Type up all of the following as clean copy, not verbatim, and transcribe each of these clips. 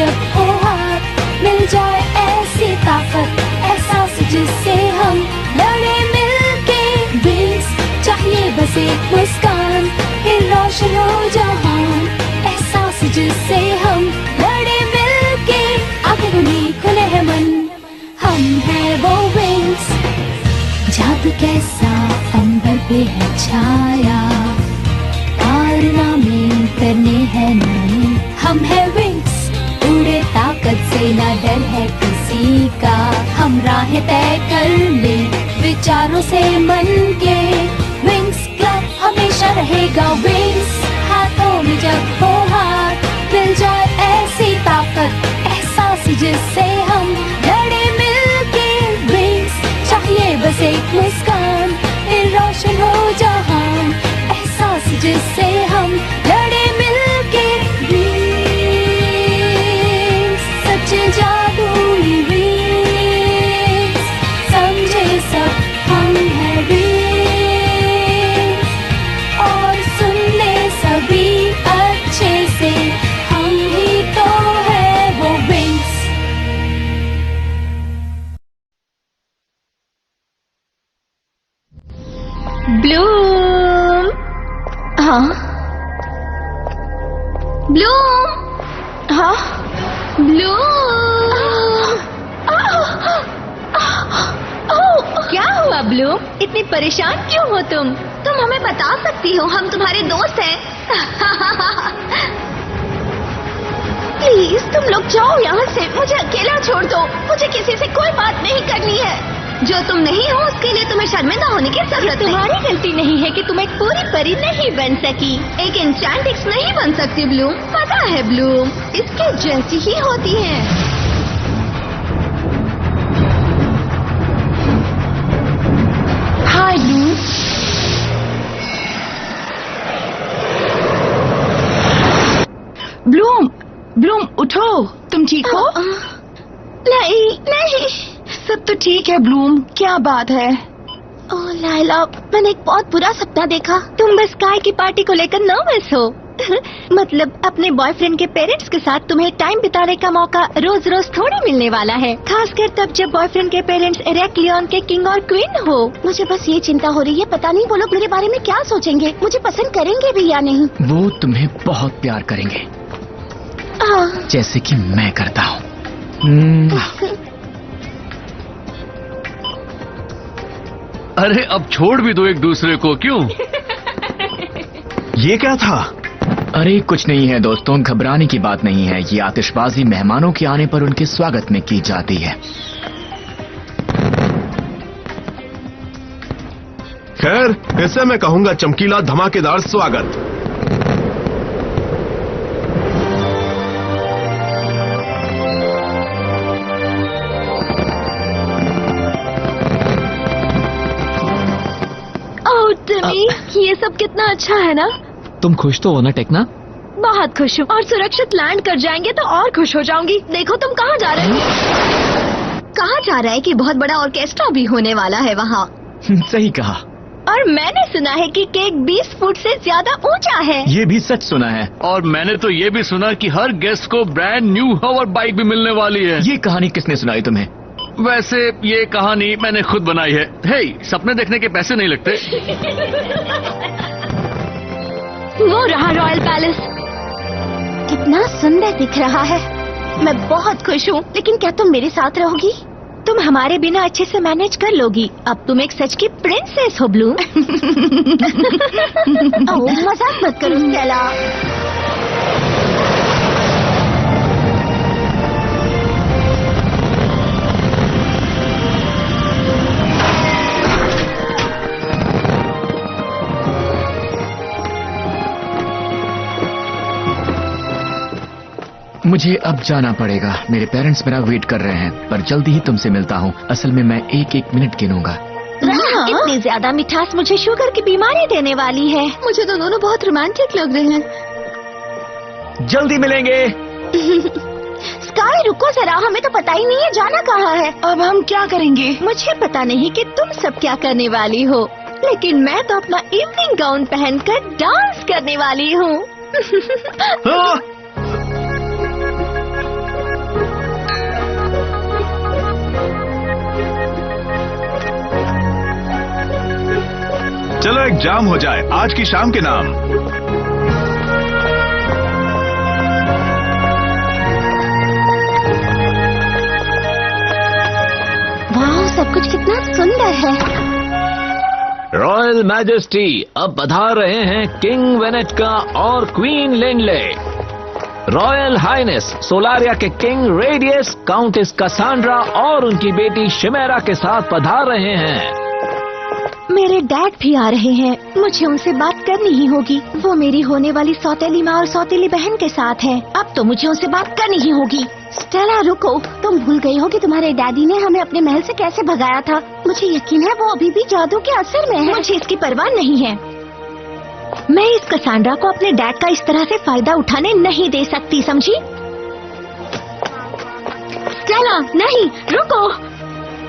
जब हो हाथ, मिल जाए ऐसी ताकत, एहसास जिससे हम लड़े मिलके। विंग्स चाहिए बस एक मुस्कान, फिर रोशन हो जहान, एहसास जिससे हम लड़े मिलके। आगे खुली खुले है मन, हम हैं वो विंग्स। जादू कैसा अंबर पे है छाया, कारनामे करने हैं नए। हम हैं विंग्स, उड़े ताकत से ना डर है किसी का। हम राहें तय कर ले विचारों से मन के। विंग्स क्लब हमेशा रहेगा विंग्स। हाथों में जब हो हाथ, मिल जाए ऐसी ताकत, एहसास जिससे हम लड़े मिलके। विंग्स चाहिए बस एक मुस्कान, फिर रोशन हो जहान, एहसास जिससे हम लड़े मिलके। विंग्स सच्चे जादुई विंग्स, समझे सब हम हैं विंग्स। और सुन ले सभी अच्छे से, हम ही तो है वो विंग्स। ब्लूम, हाँ ब्लूम, हाँ ब्लूम। क्या हुआ ब्लूम, इतनी परेशान क्यों हो तुम? तुम हमें बता सकती हो, हम तुम्हारे दोस्त हैं। प्लीज तुम लोग जाओ यहाँ से, मुझे अकेला छोड़ दो। मुझे किसी से कोई बात नहीं करनी है। जो तुम नहीं हो उसके लिए तुम्हें शर्मिंदा होने की जरूरत नहीं। तुम्हारी गलती नहीं है कि तुम एक पूरी परी नहीं बन सकी। एक एन्चेंटिक्स नहीं बन सकती ब्लूम, पता है ब्लूम, इसके जैसी ही होती है। हाय ब्लूम। ब्लूम, ब्लूम उठो, तुम ठीक हो? नहीं नहीं, सब तो ठीक है ब्लूम, क्या बात है? ओह लाइला, मैंने एक बहुत बुरा सपना देखा। तुम बस काय की पार्टी को लेकर नर्वस हो। मतलब अपने बॉयफ्रेंड के पेरेंट्स के साथ तुम्हें टाइम बिताने का मौका रोज रोज थोड़ी मिलने वाला है, खासकर तब जब बॉयफ्रेंड के पेरेंट्स इरेक्लियन के किंग और क्वीन हो। मुझे बस ये चिंता हो रही है, पता नहीं वो लोग मेरे बारे में क्या सोचेंगे, मुझे पसंद करेंगे भी या नहीं। वो तुम्हें बहुत प्यार करेंगे, जैसे कि मैं करता हूँ। अरे अब छोड़ भी दो एक दूसरे को, क्यों? ये क्या था? अरे कुछ नहीं है दोस्तों, घबराने की बात नहीं है। ये आतिशबाजी मेहमानों के आने पर उनके स्वागत में की जाती है। खैर, इसे मैं कहूंगा चमकीला धमाकेदार स्वागत। ये सब कितना अच्छा है ना? तुम खुश तो हो ना टेक्ना? बहुत खुश हूँ, और सुरक्षित लैंड कर जाएंगे तो और खुश हो जाऊंगी। देखो तुम कहाँ जा रहे हो? कहा जा रहा है कि बहुत बड़ा ऑर्केस्ट्रा भी होने वाला है वहाँ। सही कहा। और मैंने सुना है कि केक 20 फुट से ज्यादा ऊंचा है। ये भी सच सुना है। और मैंने तो ये भी सुना कि हर गेस्ट को ब्रांड न्यू हॉवर बाइक भी मिलने वाली है। ये कहानी किसने सुनाई तुम्हें? वैसे ये कहानी मैंने खुद बनाई है। हे, सपने देखने के पैसे नहीं लगते। वो रहा रॉयल पैलेस, कितना सुंदर दिख रहा है। मैं बहुत खुश हूँ, लेकिन क्या तुम मेरे साथ रहोगी? तुम हमारे बिना अच्छे से मैनेज कर लोगी। अब तुम एक सच की प्रिंसेस हो ब्लू। मजाक मत करो स्टेला। मुझे अब जाना पड़ेगा, मेरे पेरेंट्स मेरा वेट कर रहे हैं, पर जल्दी ही तुमसे मिलता हूँ। असल में मैं एक एक मिनट गिनूंगा। इतनी ज्यादा मिठास मुझे शुगर की बीमारी देने वाली है। मुझे तो दोनों बहुत रोमांटिक लग रहे हैं। जल्दी मिलेंगे। स्काई रुको जरा, हमें तो पता ही नहीं है जाना कहाँ है। अब हम क्या करेंगे? मुझे पता नहीं कि तुम सब क्या करने वाली हो, लेकिन मैं तो अपना इवनिंग गाउन पहनकर डांस करने वाली हूँ। चलो एक जाम हो जाए आज की शाम के नाम। वाह, सब कुछ कितना सुंदर है। रॉयल मैजेस्टी अब पधार रहे हैं किंग वेनेटका और क्वीन लिंडले। रॉयल हाइनेस सोलारिया के किंग रेडियस, काउंटेस कासांड्रा और उनकी बेटी शिमेरा के साथ पधार रहे हैं। मेरे डैड भी आ रहे हैं, मुझे उनसे बात करनी ही होगी। वो मेरी होने वाली सौतेली माँ और सौतेली बहन के साथ हैं। अब तो मुझे उनसे बात करनी ही होगी। स्टेला रुको, तुम भूल गई हो कि तुम्हारे डैडी ने हमें अपने महल से कैसे भगाया था। मुझे यकीन है वो अभी भी जादू के असर में है। मुझे इसकी परवाह नहीं है। मैं इस कसांड्रा को अपने डैड का इस तरह से फायदा उठाने नहीं दे सकती, समझी? स्टेला नहीं, रुको,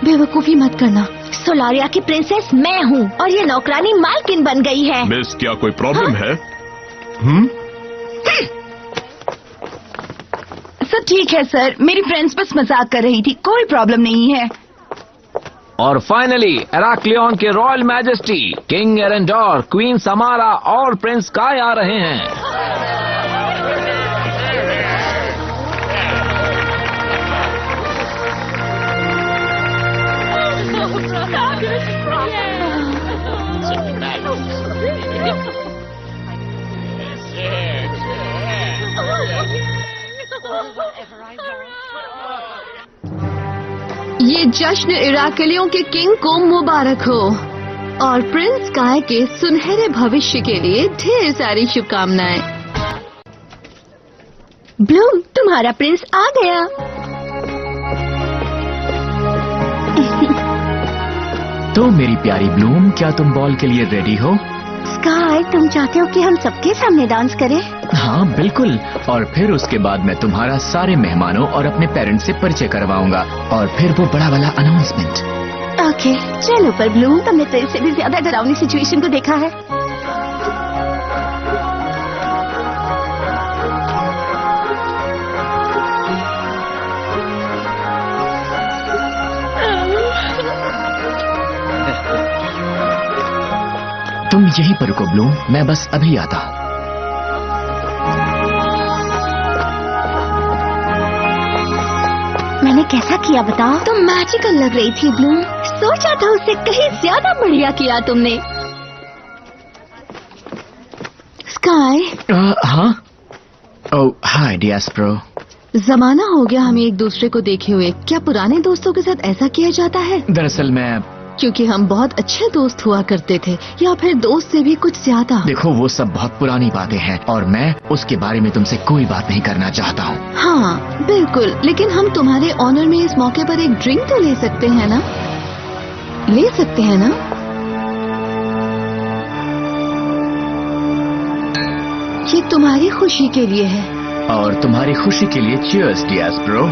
बेवकूफी मत करना। सोलारिया की प्रिंसेस मैं हूँ और ये नौकरानी मालकिन बन गई है। मिस, क्या कोई प्रॉब्लम है? सब ठीक है सर, मेरी फ्रेंड्स बस मजाक कर रही थी, कोई प्रॉब्लम नहीं है। और फाइनली एराक्लियन के royal majesty king Erendor, queen Samara और प्रिंस काय आ रहे हैं। ये जश्न इराकलियों के किंग को मुबारक हो और प्रिंस काय के सुनहरे भविष्य के लिए ढेर सारी शुभकामनाएं। ब्लूम, तुम्हारा प्रिंस आ गया। तो मेरी प्यारी ब्लूम, क्या तुम बॉल के लिए रेडी हो? स्काई, तुम चाहते हो कि हम सबके सामने डांस करें? हाँ बिल्कुल, और फिर उसके बाद मैं तुम्हारा सारे मेहमानों और अपने पेरेंट्स से परिचय करवाऊंगा और फिर वो बड़ा वाला अनाउंसमेंट। ओके, चलो पर ब्लूम, तुमने तो इससे भी ज्यादा डरावनी सिचुएशन को देखा है। तुम यहीं पर रुको ब्लूम, मैं बस अभी आता हूँ। मैंने कैसा किया बताओ? तुम मैजिकल लग रही थी ब्लूम। सोचा था उससे कहीं ज्यादा बढ़िया किया तुमने। स्काई। हाँ? ओह हाय डियास्प्रो। जमाना हो गया हमें एक दूसरे को देखे हुए। क्या पुराने दोस्तों के साथ ऐसा किया जाता है? दरअसल मैं, क्योंकि हम बहुत अच्छे दोस्त हुआ करते थे, या फिर दोस्त से भी कुछ ज्यादा। देखो वो सब बहुत पुरानी बातें हैं और मैं उसके बारे में तुमसे कोई बात नहीं करना चाहता हूँ। हाँ बिल्कुल, लेकिन हम तुम्हारे ऑनर में इस मौके पर एक ड्रिंक तो ले सकते हैं ना? ले सकते हैं ना? ये तुम्हारी खुशी के लिए है। और तुम्हारी खुशी के लिए चीयर्स डियास्प्रो।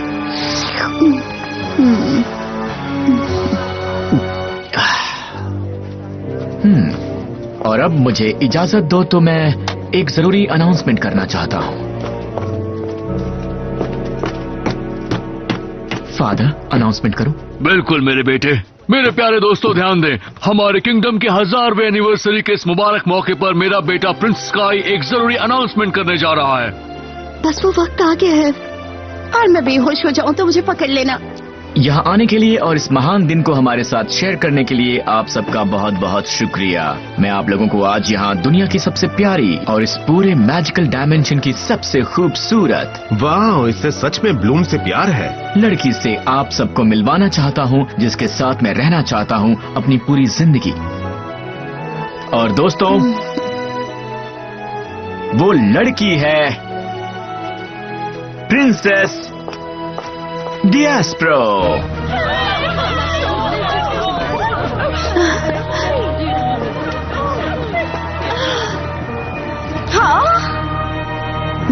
और अब मुझे इजाजत दो तो मैं एक जरूरी अनाउंसमेंट करना चाहता हूँ। फादर, अनाउंसमेंट करूं? बिल्कुल मेरे बेटे। मेरे प्यारे दोस्तों ध्यान दें, हमारे किंगडम के 1000वें एनिवर्सरी के इस मुबारक मौके पर मेरा बेटा प्रिंस स्काई एक जरूरी अनाउंसमेंट करने जा रहा है। बस वो वक्त आ गया है और मैं बेहोश हो जाऊं तो मुझे पकड़ लेना। यहाँ आने के लिए और इस महान दिन को हमारे साथ शेयर करने के लिए आप सबका बहुत बहुत शुक्रिया। मैं आप लोगों को आज यहाँ दुनिया की सबसे प्यारी और इस पूरे मैजिकल डायमेंशन की सबसे खूबसूरत, वाह, इससे सच में ब्लूम से प्यार है, लड़की से आप सबको मिलवाना चाहता हूँ, जिसके साथ मैं रहना चाहता हूँ अपनी पूरी जिंदगी। और दोस्तों, वो लड़की है प्रिंसेस डियास्प्रो।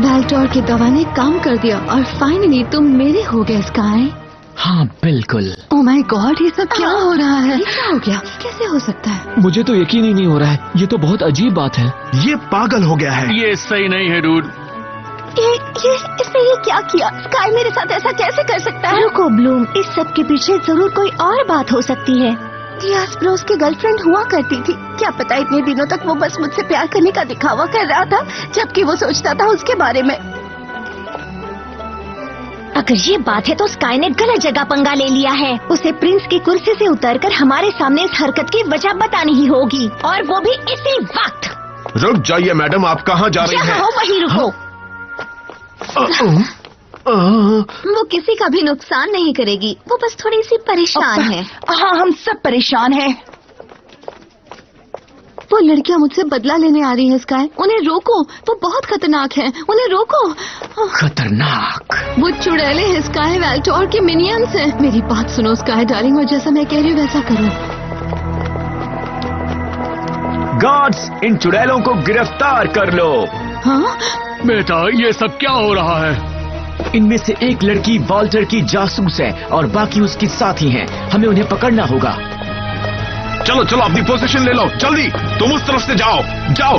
बैल्टोर की दवा ने काम कर दिया और फाइनली तुम मेरे हो गए स्काई। हाँ बिल्कुल। ओह माय गॉड, ये सब क्या हो रहा है? क्या हो गया? कैसे हो सकता है? मुझे तो यकीन ही नहीं हो रहा है। ये तो बहुत अजीब बात है। ये पागल हो गया है। ये सही नहीं है डूड। इसने ये क्या किया? स्काई मेरे साथ ऐसा कैसे कर सकता है? रुको ब्लूम, इस सब के पीछे जरूर कोई और बात हो सकती है। डियास ब्रोस की गर्लफ्रेंड हुआ करती थी। क्या पता इतने दिनों तक वो बस मुझसे प्यार करने का दिखावा कर रहा था, जबकि वो सोचता था उसके बारे में। अगर ये बात है तो स्काई ने गलत जगह पंगा ले लिया है। उसे प्रिंस की कुर्सी से उतरकर हमारे सामने इस हरकत की वजह बतानी ही होगी, और वो भी इसी वक्त। रुक जाइए मैडम, आप कहाँ जा रही जहाँ हैं? हो वहीं रुको। वो किसी का भी नुकसान नहीं करेगी, वो बस थोड़ी सी परेशान है। हाँ, हम सब परेशान हैं। वो लड़कियां मुझसे बदला लेने आ रही है स्काई, उन्हें रोको, वो बहुत खतरनाक है, उन्हें रोको। खतरनाक? वो चुड़ैले हैं स्काई, वेल्टोर के मिनियंस हैं। मेरी बात सुनो स्काई डार्लिंग, और जैसा मैं कह रही हूँ वैसा करो। गार्ड्स, इन चुड़ैलों को गिरफ्तार कर लो। हाँ? बेटा, ये सब क्या हो रहा है? इनमें से एक लड़की वॉल्टर की जासूस है और बाकी उसकी साथी हैं। हमें उन्हें पकड़ना होगा। चलो चलो, अपनी पोजीशन ले लो, जल्दी। तुम उस तरफ से जाओ, जाओ।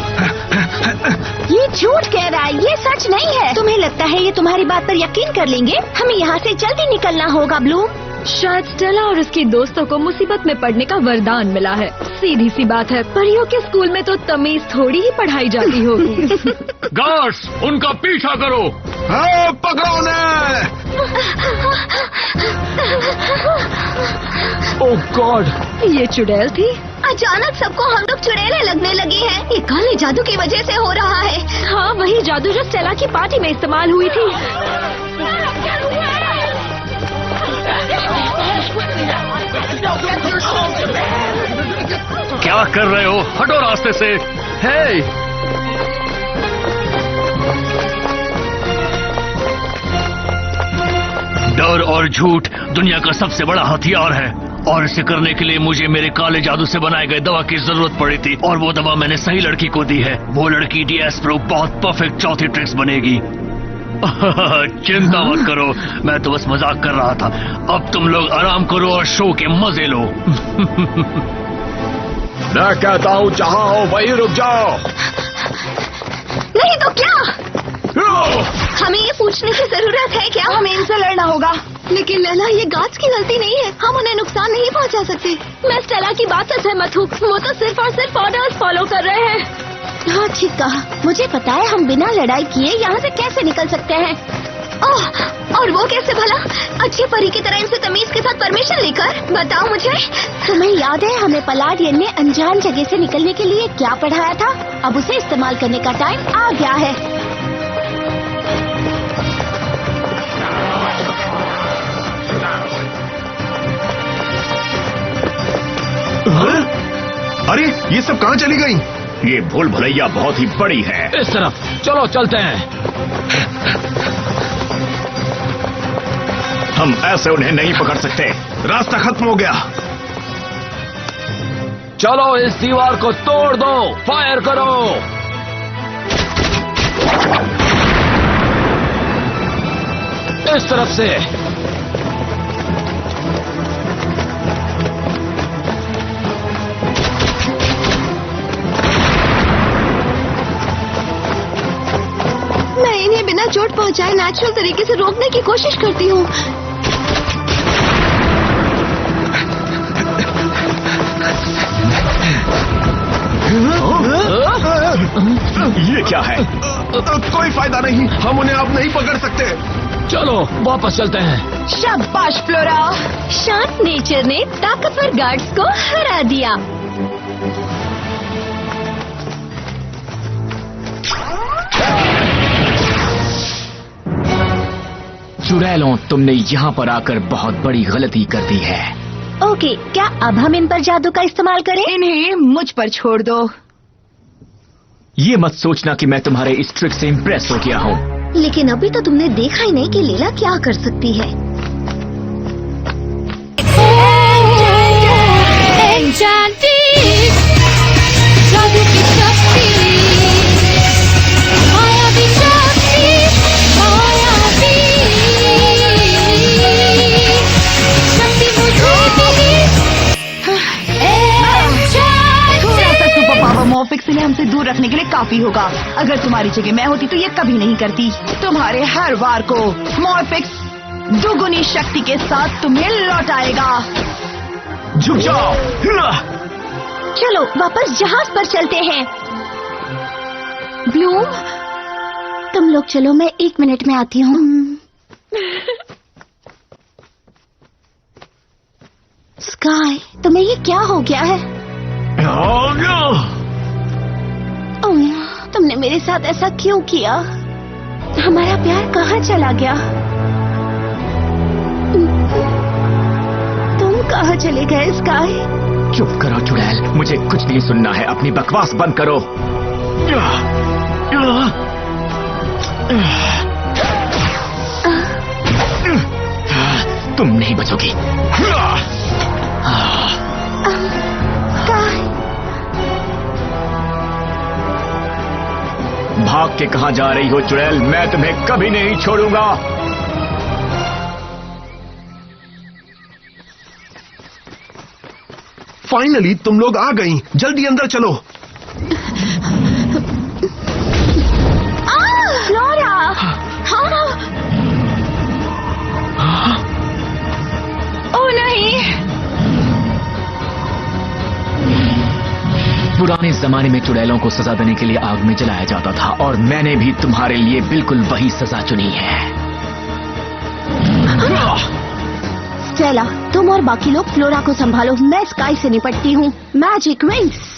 ये झूठ कह रहा है, ये सच नहीं है। तुम्हें लगता है ये तुम्हारी बात पर यकीन कर लेंगे? हमें यहाँ से जल्दी निकलना होगा ब्लू। शायद स्टेला और उसके दोस्तों को मुसीबत में पड़ने का वरदान मिला है। सीधी सी बात है, परियों के स्कूल में तो तमीज थोड़ी ही पढ़ाई जाती होगी। गार्ड्स, उनका पीछा करो। हाँ, पकड़ो उन्हें। ओह गॉड, ये चुड़ैल थी। अचानक सबको हम लोग चुड़ैलें लगने लगे हैं। ये काले जादू की वजह से हो रहा है। हाँ, वही जादू जो स्टेला की पार्टी में इस्तेमाल हुई थी। क्या कर रहे हो? हटो रास्ते से। हे! डर और झूठ दुनिया का सबसे बड़ा हथियार है, और इसे करने के लिए मुझे मेरे काले जादू से बनाए गए दवा की जरूरत पड़ी थी, और वो दवा मैंने सही लड़की को दी है। वो लड़की डियास ब्रो बहुत परफेक्ट चौथी ट्रिक्स बनेगी। चिंता मत करो, मैं तो बस मजाक कर रहा था। अब तुम लोग आराम करो और शो के मजे लो। मैं कहता हूँ जहाँ हो वहीं रुक जाओ। नहीं तो क्या? हमें ये पूछने की जरूरत है क्या? हमें इनसे लड़ना होगा। लेकिन लैला, ये गार्ड्स की गलती नहीं है, हम उन्हें नुकसान नहीं पहुंचा सकते। मैं स्टेला की बात से सहमत हूँ, वो तो सिर्फ और सिर्फ ऑर्डर्स फॉलो कर रहे हैं। हाँ, ठीक कहा। मुझे पता है हम बिना लड़ाई किए यहाँ से कैसे निकल सकते हैं। ओह, और वो कैसे भला? अच्छी परी की तरह इनसे तमीज के साथ परमिशन लेकर? बताओ मुझे। तुम्हें याद है हमें पलाडियन ने अनजान जगह से निकलने के लिए क्या पढ़ाया था? अब उसे इस्तेमाल करने का टाइम आ गया है। अरे, ये सब कहाँ चली गई? ये भूल भुलैया बहुत ही बड़ी है। इस तरफ चलो, चलते हैं। हम ऐसे उन्हें नहीं पकड़ सकते, रास्ता खत्म हो गया। चलो इस दीवार को तोड़ दो, फायर करो। इस तरफ से। मैं इन्हें बिना चोट पहुंचाए नेचुरल तरीके से रोकने की कोशिश करती हूँ। ये क्या है? कोई फायदा नहीं, हम उन्हें अब नहीं पकड़ सकते। चलो वापस चलते हैं। शाबाश फ्लोरा। शांत नेचर ने ताकतवर गार्ड्स को हरा दिया। चुड़ैलों, तुमने यहाँ पर आकर बहुत बड़ी गलती कर दी है। ओके, क्या अब हम इन पर जादू का इस्तेमाल करें? इन्हें मुझ पर छोड़ दो। ये मत सोचना कि मैं तुम्हारे इस ट्रिक से इम्प्रेस हो गया हूँ। लेकिन अभी तो तुमने देखा ही नहीं कि लीला क्या कर सकती है। जादू की शक्ति, मायावी शक्ति, मायावी शक्ति मुझे मिली। थोड़ा सा सुपर पावर मॉर्फिक्स इन्हें हमसे दूर रखने के लिए काफी होगा। अगर तुम्हारी जगह मैं होती तो ये कभी नहीं करती। तुम्हारे हर वार को मॉर्फिक्स दुगुनी शक्ति के साथ तुम्हें लौट आएगा। झुक जाओ। चलो वापस जहाज पर चलते हैं। ब्लूम, तुम लोग चलो, मैं 1 मिनट में आती हूँ। स्काई, तुम्हें ये क्या हो गया है? तुमने मेरे साथ ऐसा क्यों किया? हमारा प्यार कहाँ चला गया? तुम कहाँ चले गए स्काई? चुप करो चुड़ैल, मुझे कुछ नहीं सुनना है। अपनी बकवास बंद करो। तुम नहीं बचोगी। भाग के कहाँ जा रही हो चुड़ैल? मैं तुम्हें कभी नहीं छोड़ूंगा। फाइनली तुम लोग आ गई। जल्दी अंदर चलो। फ्लोरा! हाँ। ओ नहीं! पुराने जमाने में चुड़ैलों को सजा देने के लिए आग में जलाया जाता था, और मैंने भी तुम्हारे लिए बिल्कुल वही सजा चुनी है। स्टेला, तुम और बाकी लोग फ्लोरा को संभालो। मैं स्काई से निपटती हूँ। Magic wings.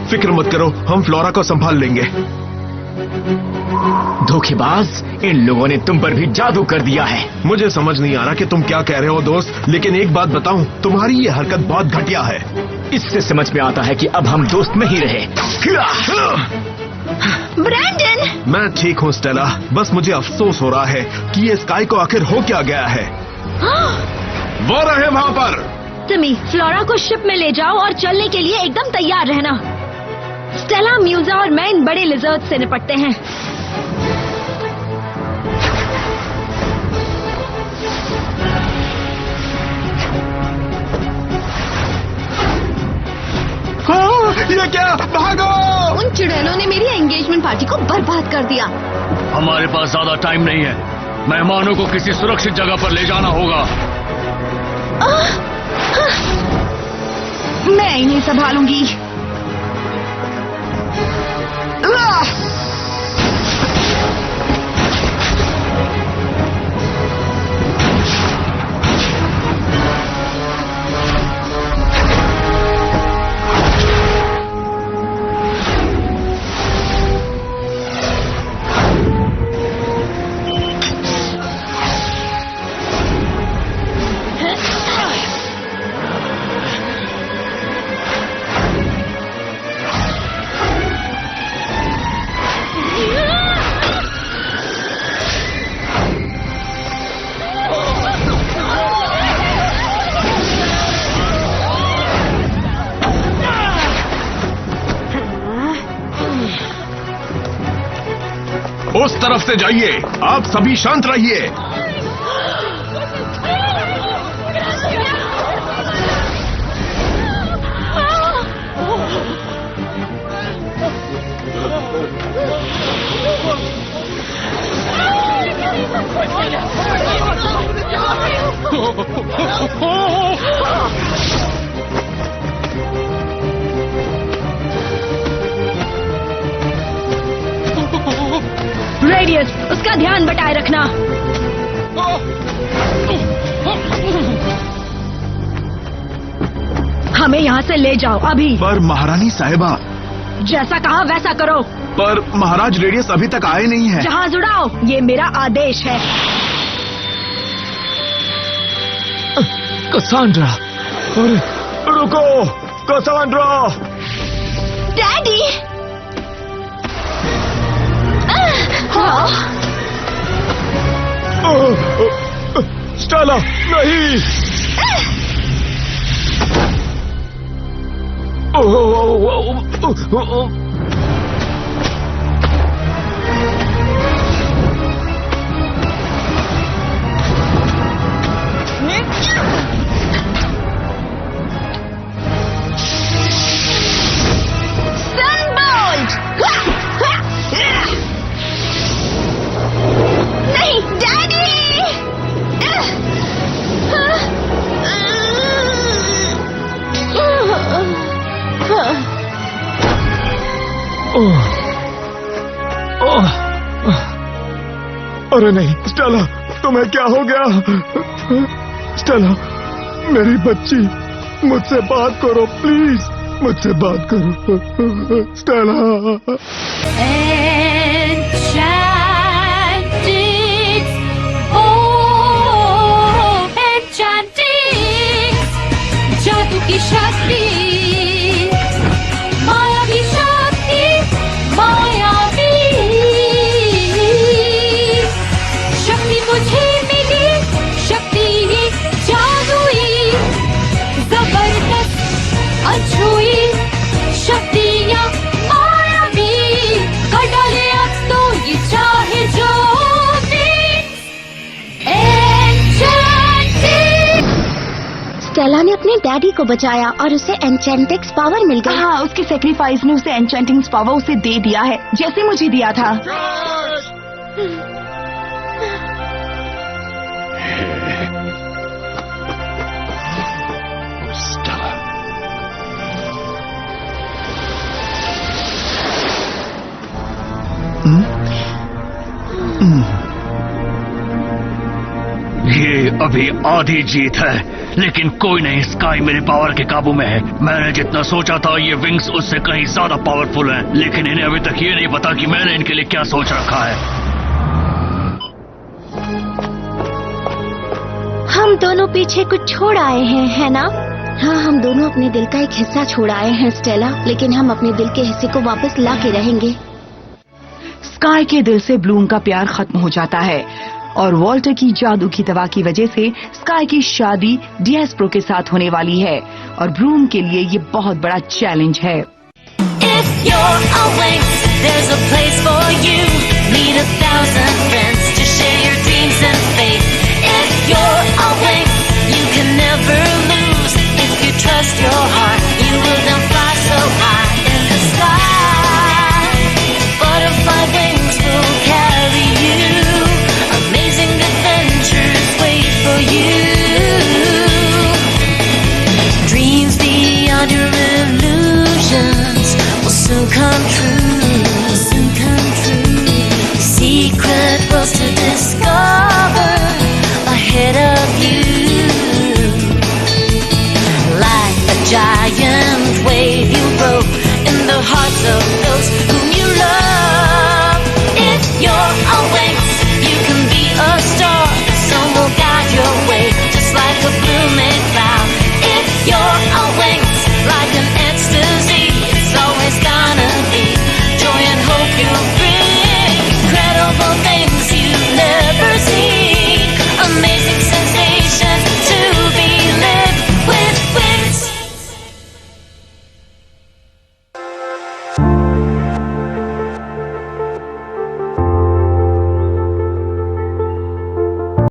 फिक्र मत करो, हम फ्लोरा को संभाल लेंगे। धोखेबाज, इन लोगों ने तुम पर भी जादू कर दिया है। मुझे समझ नहीं आ रहा कि तुम क्या कह रहे हो दोस्त, लेकिन एक बात बताऊं, तुम्हारी ये हरकत बहुत घटिया है। इससे समझ में आता है कि अब हम दोस्त नहीं रहे। ब्रैंडन! मैं ठीक हूँ स्टेला, बस मुझे अफसोस हो रहा है कि ये स्काई को आखिर हो क्या गया है। वो रहे वहाँ पर। तिमी, फ्लोरा को शिप में ले जाओ और चलने के लिए एकदम तैयार रहना। स्टेला, म्यूजा और मैं इन बड़े लिजर्ड से निपटते हैं। ये क्या? भागो! उन चुड़ैलों ने मेरी एंगेजमेंट पार्टी को बर्बाद कर दिया। हमारे पास ज्यादा टाइम नहीं है। मेहमानों को किसी सुरक्षित जगह पर ले जाना होगा। मैं इन्हें संभालूंगी। उस तरफ से जाइए। आप सभी शांत रहिए। रेडियस, उसका ध्यान बटाए रखना। हमें यहाँ से ले जाओ अभी। पर महारानी साहिबा। जैसा कहा वैसा करो। पर महाराज रेडियस अभी तक आए नहीं है। जहाज उड़ाओ, ये मेरा आदेश है। कसांड्रा, अरे रुको कसांड्रा। डैडी! स्टेला, नहीं। सनबोल्ट! नहीं, डैडी! अरे नहीं स्टेला, तुम्हें क्या हो गया? स्टेला, मेरी बच्ची, मुझसे बात करो प्लीज, मुझसे बात करो स्टेला। Enchantics, oh, Enchantics, जादू की शक्ति, मायावी शक्ति, मायावी शक्ति मुझे मिली, शक्ति जादुई, जबरदस्त अछूई शक्तियाँ मायावी, कर डाले अब तो ये चाहे जो भी। Enchantics! स्टेला ने अपने डैडी को बचाया और उसे एन्चेंटिक्स पावर मिल गई। हाँ, उसकी सेक्रीफाइस ने उसे एन्चेंटिंग पावर उसे दे दिया है, जैसे मुझे दिया था। ये अभी आधी जीत है, लेकिन कोई नहीं, स्काई मेरे पावर के काबू में है। मैंने जितना सोचा था ये विंग्स उससे कहीं ज्यादा पावरफुल हैं, लेकिन इन्हें अभी तक ये नहीं पता कि मैंने इनके लिए क्या सोच रखा है। हम दोनों पीछे कुछ छोड़ आए हैं, है ना? हाँ, हम दोनों अपने दिल का एक हिस्सा छोड़ आए हैं स्टेला, लेकिन हम अपने दिल के हिस्से को वापस ला के रहेंगे। स्काई के दिल से ब्लूम का प्यार खत्म हो जाता है और वॉल्टर की जादू की दवा की वजह से स्काई की शादी डिएस्प्रो के साथ होने वाली है और ब्लूम के लिए ये बहुत बड़ा चैलेंज है। If you're a Winx, there's a place for